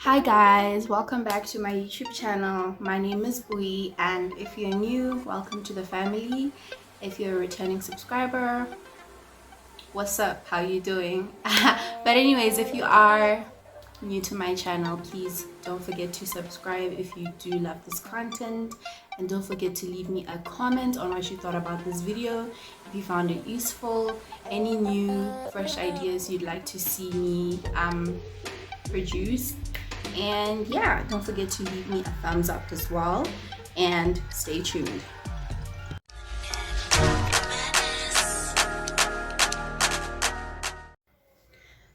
Hi guys, welcome back to my YouTube channel. My name is Bui, and if you're new, welcome to the family. If you're a returning subscriber, what's up? How you doing? But anyways, if you are new to my channel, please don't forget to subscribe if you do love this content, and don't forget to leave me a comment on what you thought about this video, if you found it useful, any new fresh ideas you'd like to see me produce. And yeah, don't forget to leave me a thumbs up as well, and stay tuned.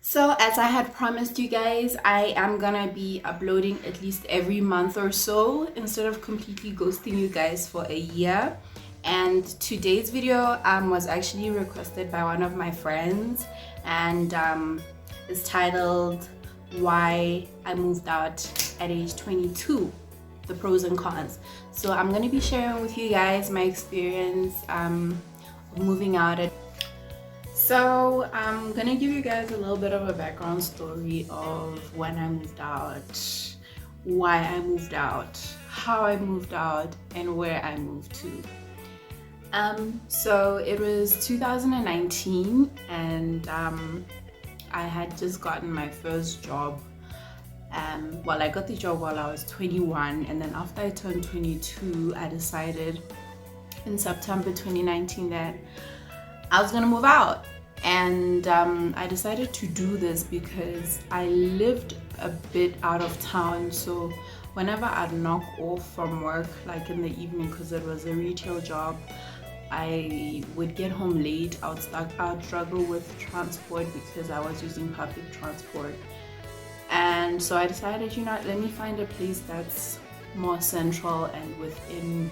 So as I had promised you guys, I am gonna be uploading at least every month or so instead of completely ghosting you guys for a year. And today's video was actually requested by one of my friends, and is titled Why I Moved Out at age 22, the pros and cons. So I'm going to be sharing with you guys my experience of moving out. So I'm going to give you guys a little bit of a background story of when I moved out, why I moved out, how I moved out, and where I moved to. So it was 2019, and I had just gotten my first job. Well, I got the job while I was 21, and then after I turned 22, I decided in September 2019 that I was gonna move out. And I decided to do this because I lived a bit out of town, so whenever I'd knock off from work, like in the evening, because it was a retail job, I would get home late. I'd struggle with transport because I was using public transport. And so I decided, let me find a place that's more central and within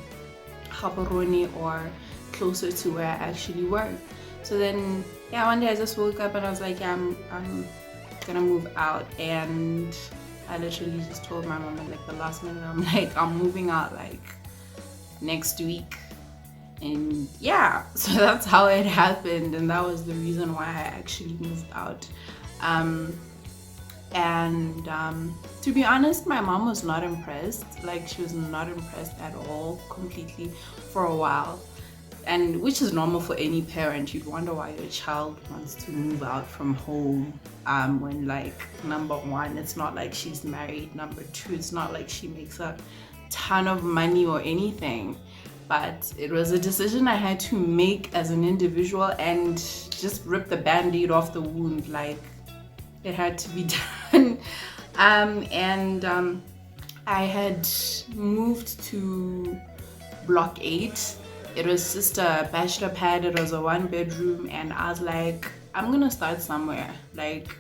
Gaborone or closer to where I actually work. So then, one day I just woke up and I was like, I'm gonna move out. And I literally just told my mom at like the last minute, I'm like, I'm moving out like next week. And yeah, so that's how it happened, and that was the reason why I actually moved out. To be honest, my mom was not impressed. Like, she was not impressed at all, completely, for a while. And which is normal for any parent. You'd wonder why your child wants to move out from home when, like, number one, it's not like she's married. Number two, it's not like she makes a ton of money or anything. But it was a decision I had to make as an individual and just rip the band-aid off the wound. Like, it had to be done. I had moved to Block 8. It was just a bachelor pad. It was a 1-bedroom, and I was like, I'm gonna start somewhere. Like,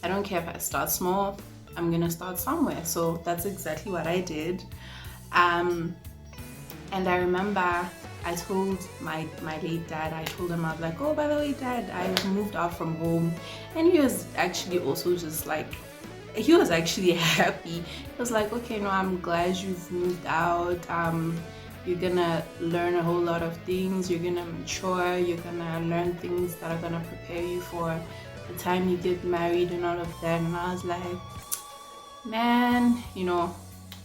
I don't care if I start small, I'm gonna start somewhere. So that's exactly what I did. And I remember I told my late dad, I told him, I was like, oh, by the way, Dad, I moved out from home. And he was actually also just like, he was actually happy. He was like, okay, no, I'm glad you've moved out. You're gonna learn a whole lot of things. You're gonna mature. You're gonna learn things that are gonna prepare you for the time you get married and all of that. And I was like, man,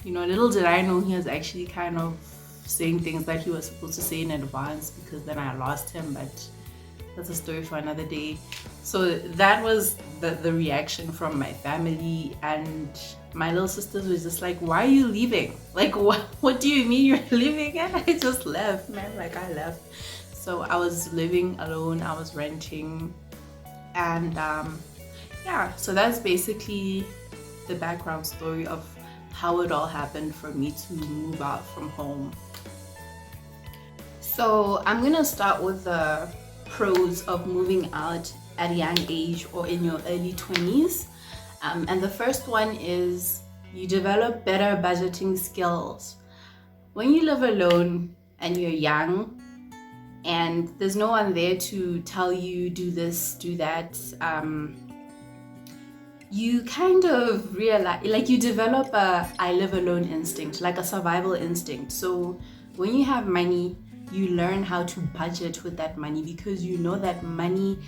little did I know he was actually kind of saying things that he was supposed to say in advance, because then I lost him, but that's a story for another day. So that was the reaction from my family, and my little sisters was just like, why are you leaving? Like, what do you mean you're leaving? And I just left, man. Like, I left. So I was living alone, I was renting, and so that's basically the background story of how it all happened for me to move out from home. So I'm gonna start with the pros of moving out at a young age or in your early 20s. And the first one is you develop better budgeting skills. When you live alone and you're young and there's no one there to tell you do this, do that, you kind of realize, like, you develop a I live alone instinct, like a survival instinct. So when you have money, you learn how to budget with that money, because you know that money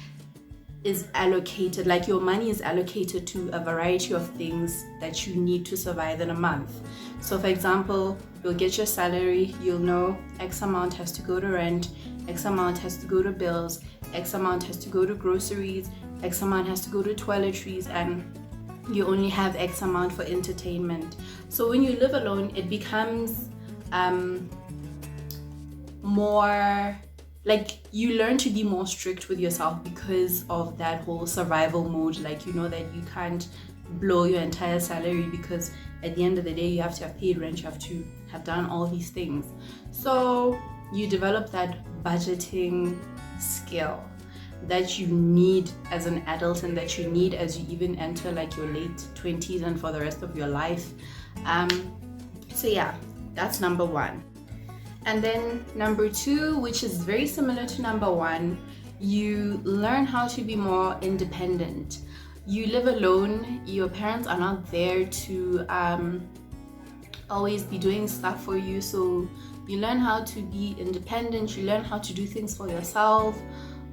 is allocated, like your money is allocated to a variety of things that you need to survive in a month. So for example, you'll get your salary, you'll know X amount has to go to rent, X amount has to go to bills, X amount has to go to groceries, X amount has to go to toiletries, and you only have X amount for entertainment. So when you live alone, it becomes more like you learn to be more strict with yourself because of that whole survival mode. Like, you know that you can't blow your entire salary, because at the end of the day you have to have paid rent, you have to have done all these things. So you develop that budgeting skill that you need as an adult, and that you need as you even enter like your late 20s and for the rest of your life. So yeah, that's number one. And then number two, which is very similar to number one, you learn how to be more independent. You live alone, your parents are not there to always be doing stuff for you, so you learn how to be independent, you learn how to do things for yourself.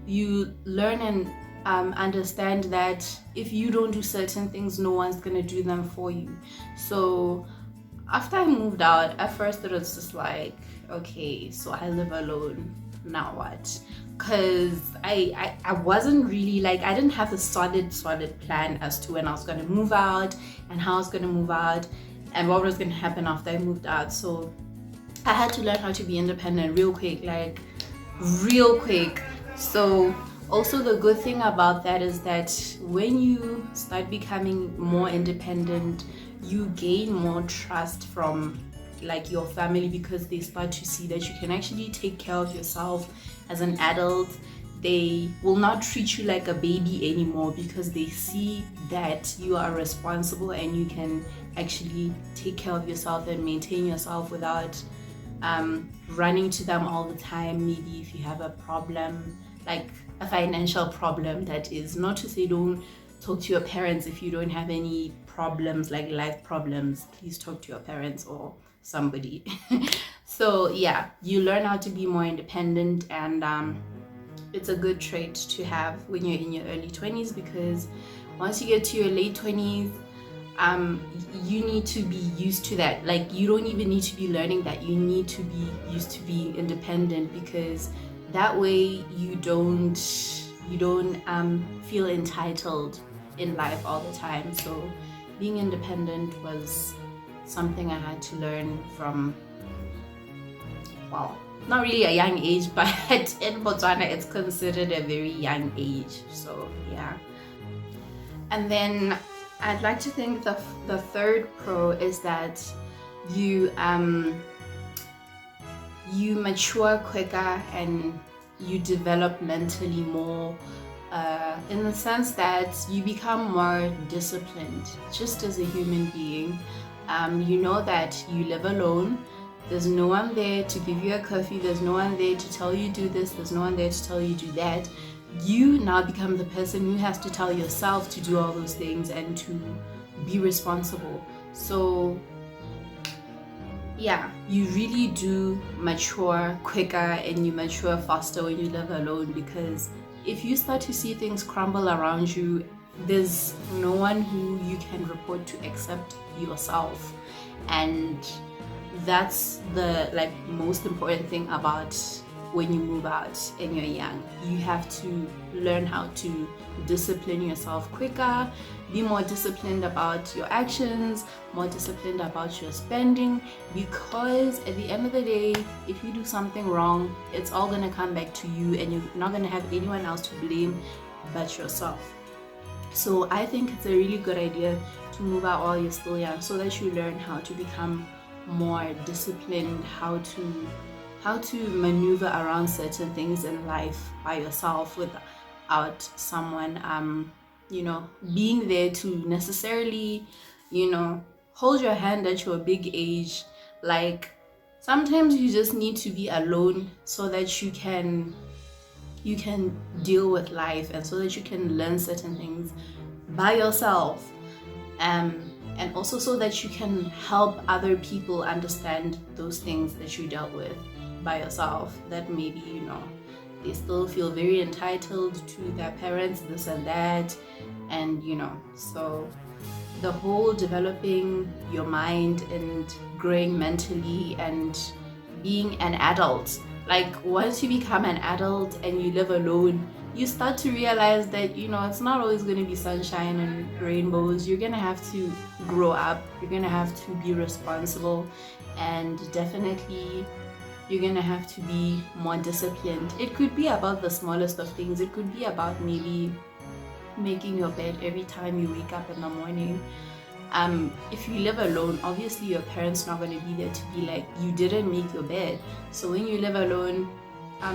You learn and understand that if you don't do certain things, no one's gonna do them for you. So after I moved out, at first it was just like, okay, so I live alone, now what? Because I wasn't really like, I didn't have a solid plan as to when I was gonna move out and how I was gonna move out and what was gonna happen after I moved out. So I had to learn how to be independent real quick. So also the good thing about that is that when you start becoming more independent, you gain more trust from like your family, because they start to see that you can actually take care of yourself as an adult. They will not treat you like a baby anymore, because they see that you are responsible and you can actually take care of yourself and maintain yourself without running to them all the time. Maybe if you have a problem, like a financial problem, that is. Not to say don't talk to your parents if you don't have any problems, like life problems. Please talk to your parents or somebody. So yeah, you learn how to be more independent, and it's a good trait to have when you're in your early 20s, because once you get to your late 20s, you need to be used to that. Like, you don't even need to be learning that, you need to be used to being independent, because that way you don't feel entitled in life all the time. So being independent was something I had to learn from, well, not really a young age, but in Botswana it's considered a very young age. So yeah. And then I'd like to think the third pro is that you mature quicker and you develop mentally more, in the sense that you become more disciplined just as a human being. You know that you live alone. There's no one there to give you a curfew. There's no one there to tell you do this. There's no one there to tell you do that. You now become the person who has to tell yourself to do all those things and to be responsible. So yeah, you really do mature quicker and you mature faster when you live alone, because if you start to see things crumble around you, there's no one who you can report to except yourself. And that's the most important thing about when you move out and you're young. You have to learn how to discipline yourself quicker, be more disciplined about your actions, more disciplined about your spending, because at the end of the day, if you do something wrong, it's all gonna come back to you and you're not gonna have anyone else to blame but yourself. So I think it's a really good idea to move out while you're still young, so that you learn how to become more disciplined, how to maneuver around certain things in life by yourself without someone being there to necessarily hold your hand at your big age. Like, sometimes you just need to be alone so that you can deal with life, and so that you can learn certain things by yourself, and also so that you can help other people understand those things that you dealt with by yourself, that maybe They still feel very entitled to their parents, this and that, and so the whole developing your mind and growing mentally and being an adult, like once you become an adult and you live alone, you start to realize that it's not always going to be sunshine and rainbows. You're going to have to grow up, you're going to have to be responsible, and definitely you're going to have to be more disciplined. It could be about the smallest of things. It could be about maybe making your bed every time you wake up in the morning. If you live alone, obviously your parents not going to be there to be like, you didn't make your bed. So when you live alone,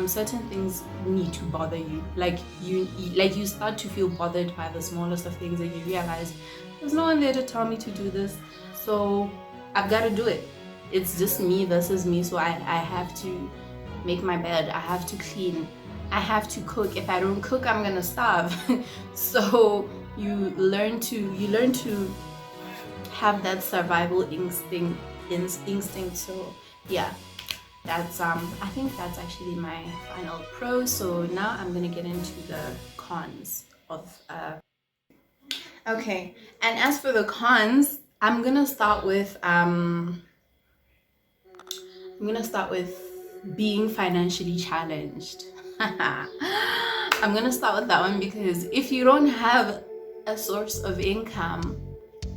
certain things need to bother you. Like you start to feel bothered by the smallest of things, and you realize there's no one there to tell me to do this, so I've got to do it. It's just me, this is me, so I have to make my bed, I have to clean, I have to cook. If I don't cook, I'm gonna starve. So you learn to have that survival instinct. So yeah, that's I think that's actually my final pro. So now I'm gonna get into the cons of okay. And as for the cons, I'm gonna start with being financially challenged. I'm gonna start with that one, because if you don't have a source of income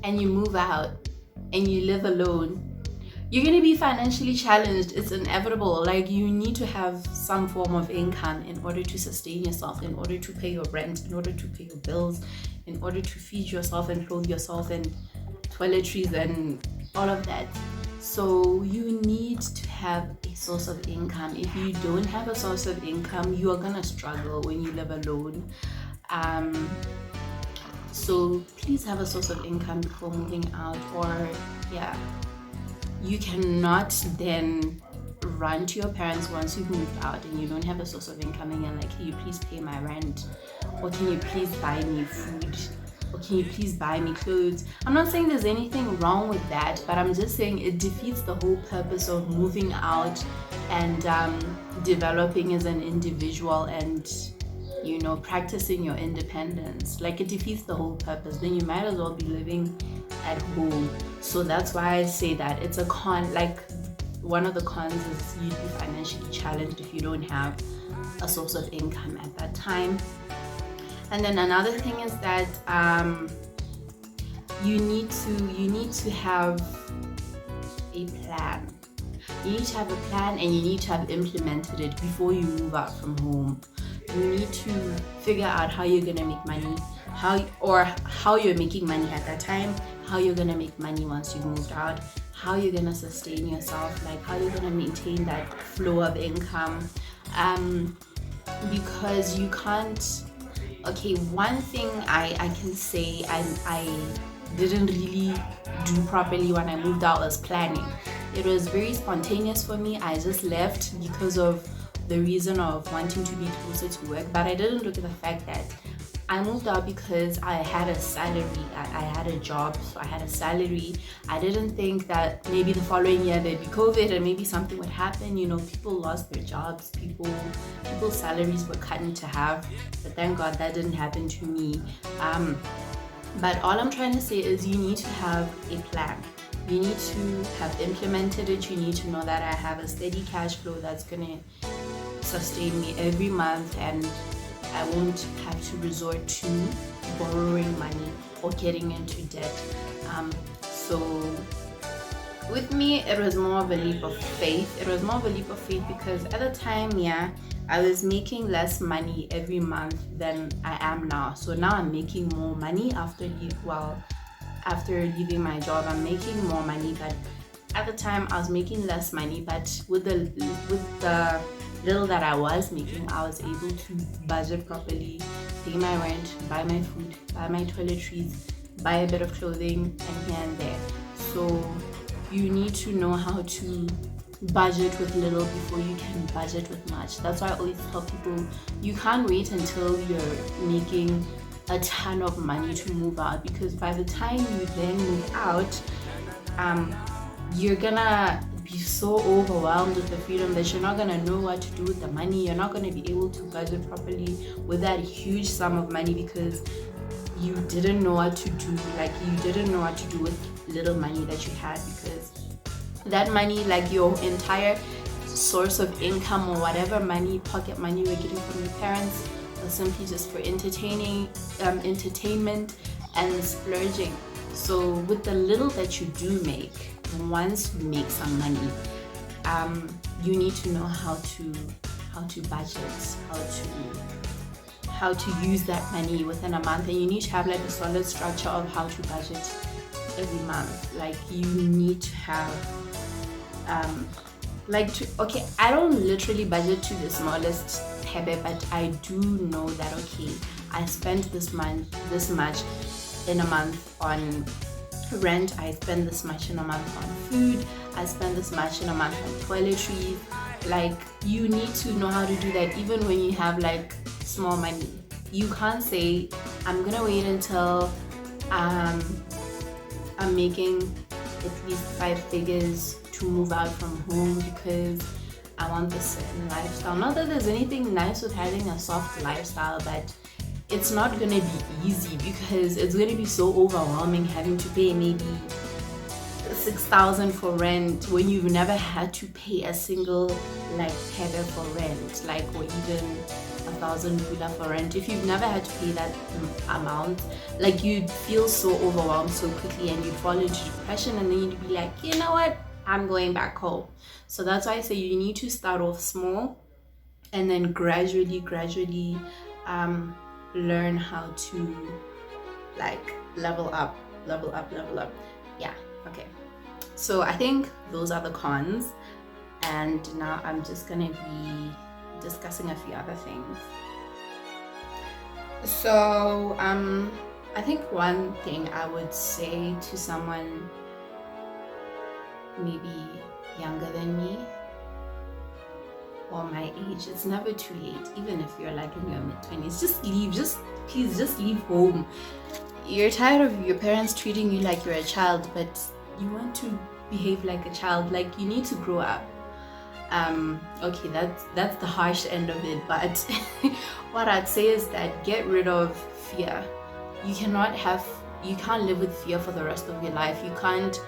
and you move out and you live alone, you're gonna be financially challenged. It's inevitable. Like, you need to have some form of income in order to sustain yourself, in order to pay your rent, in order to pay your bills, in order to feed yourself and clothe yourself and toiletries and all of that. So you need to have a source of income. If you don't have a source of income, you are gonna struggle when you live alone. So please have a source of income before moving out, or yeah, you cannot then run to your parents once you've moved out and you don't have a source of income, and you're like, can you please pay my rent, or can you please buy me food, or can you please buy me clothes? I'm not saying there's anything wrong with that, but I'm just saying it defeats the whole purpose of moving out and developing as an individual and practicing your independence. Like, it defeats the whole purpose. Then you might as well be living at home. So that's why I say that it's a con. Like, one of the cons is you'd be financially challenged if you don't have a source of income at that time. And then another thing is that you need to have a plan. You need to have a plan, and you need to have implemented it before you move out from home. You need to figure out how you're gonna make money, how you're making money at that time, how you're gonna make money once you've moved out, how you're gonna sustain yourself, like how you're gonna maintain that flow of income. Because you can't. Okay, one thing I can say I didn't really do properly when I moved out was planning. It was very spontaneous for me. I just left because of the reason of wanting to be closer to work, but I didn't look at the fact that I moved out because I had a salary. I had a job, so I had a salary. I didn't think that maybe the following year there'd be COVID and maybe something would happen. People lost their jobs, people's salaries were cut into half, but thank God that didn't happen to me. But all I'm trying to say is you need to have a plan. You need to have implemented it. You need to know that I have a steady cash flow that's gonna sustain me every month, and I won't have to resort to borrowing money or getting into debt. So with me, it was more of a leap of faith. Because at the time, I was making less money every month than I am now. So now I'm making more money after leaving my job. I'm making more money, but at the time I was making less money. But with the little that I was making, I was able to budget properly, pay my rent, buy my food, buy my toiletries, buy a bit of clothing, and here and there. So you need to know how to budget with little before you can budget with much. That's why I always tell people you can't wait until you're making a ton of money to move out, because by the time you then move out, you're gonna be so overwhelmed with the freedom that you're not going to know what to do with the money. You're not going to be able to budget properly with that huge sum of money because you didn't know what to do. Like, you didn't know what to do with little money that you had, because that money, like your entire source of income or whatever money, pocket money you're getting from your parents, was simply just for entertainment and splurging. So with the little that you do make, once you make some money, you need to know how to budget, how to use that money within a month, and you need to have like a solid structure of how to budget every month. Like, you need to have okay, I don't literally budget to the smallest habit, but I do know that, okay, I spent this much in a month on rent, I spend this much in a month on food, I spend this much in a month on toiletries. Like, you need to know how to do that even when you have like small money. You can't say, I'm gonna wait until I'm making at least 5 figures to move out from home because I want this certain lifestyle. Not that there's anything nice with having a soft lifestyle, but it's not gonna be easy because it's gonna be so overwhelming having to pay maybe 6,000 for rent when you've never had to pay a single like pebe for rent, like, or even 1,000 pula for rent. If you've never had to pay that amount, like, you'd feel so overwhelmed so quickly and you'd fall into depression, and then you'd be like, you know what, I'm going back home. So that's why I say you need to start off small and then gradually learn how to like level up. Yeah, okay. So I think those are the cons, and now I'm just gonna be discussing a few other things. So I think one thing I would say to someone maybe younger than me or my age, it's never too late. Even if you're like in your mid-20s, just leave. Please just leave home. You're tired of your parents treating you like you're a child, but you want to behave like a child. Like, you need to grow up. Okay, that's the harsh end of it, but what I'd say is that get rid of fear. You can't live with fear for the rest of your life. You can't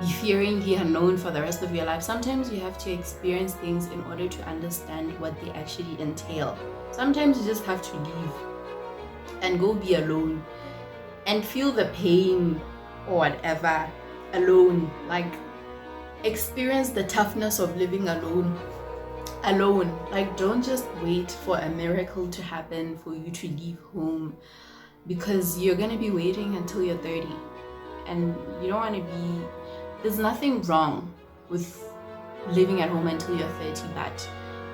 be fearing the unknown for the rest of your life. Sometimes you have to experience things in order to understand what they actually entail. Sometimes you just have to leave and go be alone and feel the pain or whatever alone. Like, experience the toughness of living alone. Like, don't just wait for a miracle to happen for you to leave home, because you're gonna be waiting until you're 30, and you don't want to be. There's nothing wrong with living at home until you're 30, but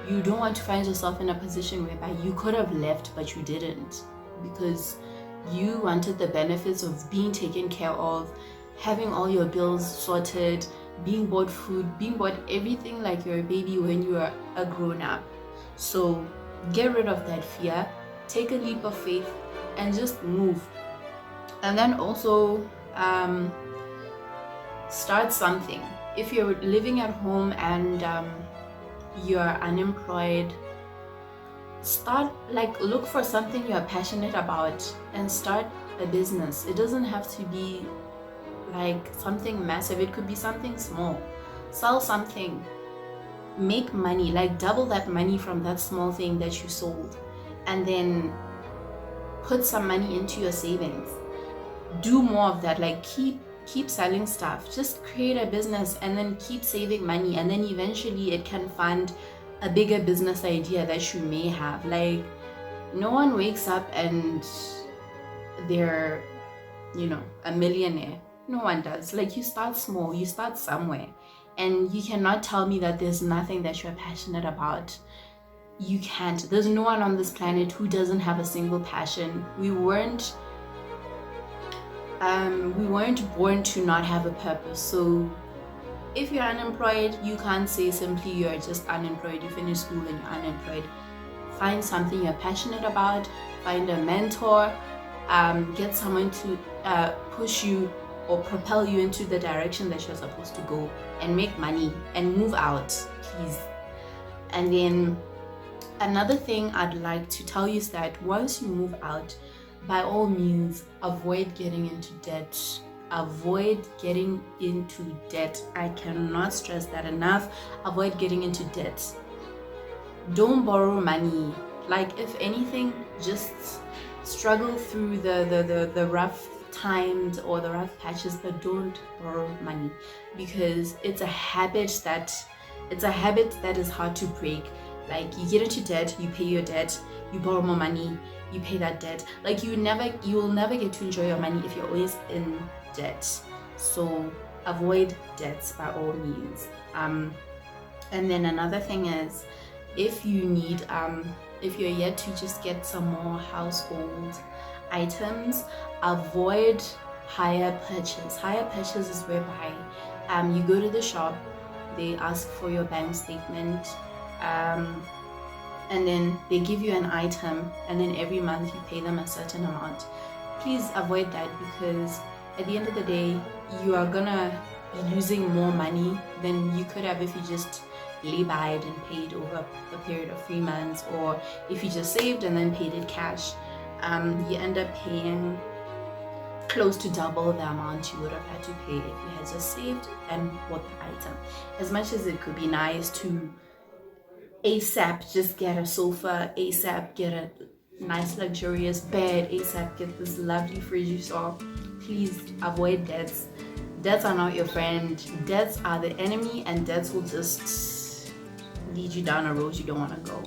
you don't want to find yourself in a position whereby you could have left but you didn't, because you wanted the benefits of being taken care of, having all your bills sorted, being bought food, being bought everything like you're a baby when you are a grown-up. So get rid of that fear, take a leap of faith, and just move. And then also start something. If you're living at home and you're unemployed, look for something you're passionate about and start a business. It doesn't have to be like something massive. It could be something small. Sell something, make money, like double that money from that small thing that you sold, and then put some money into your savings. Do more of that. Like, keep selling stuff. Just create a business and then keep saving money, and then eventually it can fund a bigger business idea that you may have. Like, no one wakes up and they're, a millionaire. No one does. Like, you start small, you start somewhere, and you cannot tell me that there's nothing that you're passionate about. You can't. There's no one on this planet who doesn't have a single passion. We weren't born to not have a purpose. So if you're unemployed, you can't say simply you're just unemployed. You finish school and you're unemployed. Find something you're passionate about. Find a mentor. Get someone to push you or propel you into the direction that you're supposed to go and make money and move out, please. And then another thing I'd like to tell you is that once you move out, by all means, avoid getting into debt. Avoid getting into debt. I cannot stress that enough. Avoid getting into debt. Don't borrow money. Like, if anything, just struggle through the rough times or the rough patches, but don't borrow money, because it's a habit that is hard to break. Like, you get into debt, you pay your debt, you borrow more money, you pay that debt. Like, you will never get to enjoy your money if you're always in debt. So avoid debts by all means. And then another thing is, if you need if you're yet to just get some more household items, avoid hire purchase. Hire purchase is whereby you go to the shop, they ask for your bank statement, and then they give you an item, and then every month you pay them a certain amount. Please avoid that, because at the end of the day, you are gonna be losing more money than you could have if you just lay-byed and paid over a period of 3 months, or if you just saved and then paid it cash. You end up paying close to double the amount you would have had to pay if you had just saved and bought the item. As much as it could be nice to ASAP just get a sofa, ASAP get a nice luxurious bed, ASAP get this lovely fridge you saw, please avoid debts. Debts are not your friend. Debts are the enemy, and debts will just lead you down a road you don't want to go.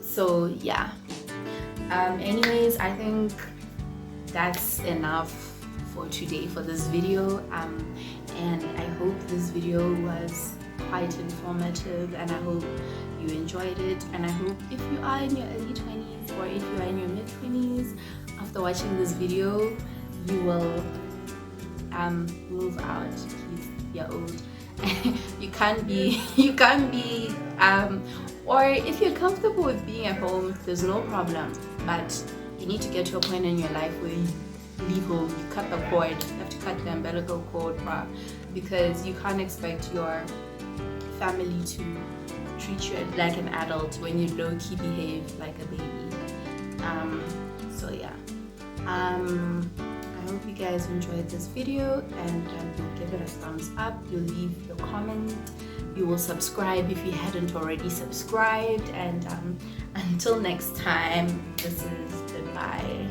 So yeah, anyways, I think that's enough for today for this video, and I hope this video was quite informative, and I hope you enjoyed it. And I hope if you are in your early 20s or if you are in your mid 20s, after watching this video, you will move out. Please, you're old. you can't be or if you're comfortable with being at home, there's no problem, but you need to get to a point in your life where you leave home, you cut the cord, you have to cut the umbilical cord, because you can't expect your family to treat you like an adult when you low-key behave like a baby. So yeah, I hope you guys enjoyed this video, and you'll give it a thumbs up, you'll leave your comment, you will subscribe if you hadn't already subscribed, and until next time, this is goodbye.